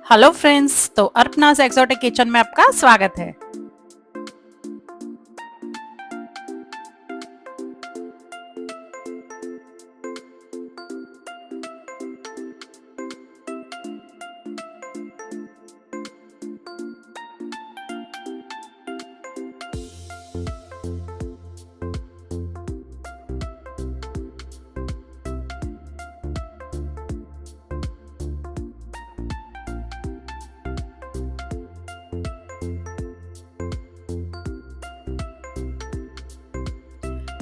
Hello friends, तो अर्पनाज exotic kitchen में आपका स्वागत है।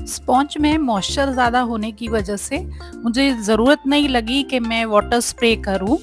स्पॉन्ज में मॉइस्चर ज़्यादा होने की वजह से मुझे ज़रूरत नहीं लगी कि मैं वाटर स्प्रे करूं।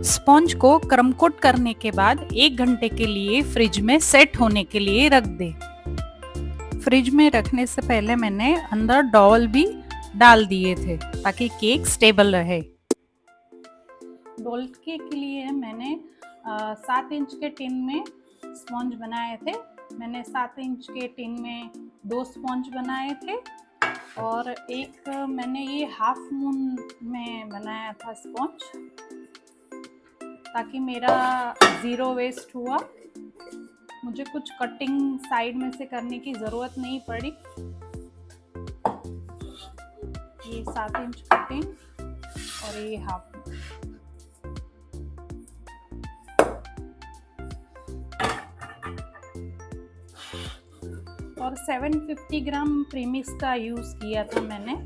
स्पॉन्ज को क्रम कोट करने के बाद 1 घंटे के लिए फ्रिज में सेट होने के लिए रख दे। फ्रिज में रखने से पहले मैंने अंदर डॉल भी डाल दिए थे ताकि केक स्टेबल रहे। डॉल केक के लिए मैंने 7 इंच के टिन में स्पॉन्ज बनाए थे। मैंने 7 इंच के टिन में 2 स्पॉन्ज बनाए थे और एक मैंने ये हाफ मून में बनाया था स्पॉन्ज, ताकि मेरा ज़ीरो वेस्ट हुआ। मुझे कुछ कटिंग साइड में से करने की ज़रूरत नहीं पड़ी। ये 7 इंच कटिंग और ये हाफ। और 750 ग्राम प्रीमिक्स का यूज़ किया था मैंने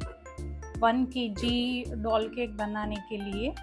1 kg डॉल केक बनाने के लिए।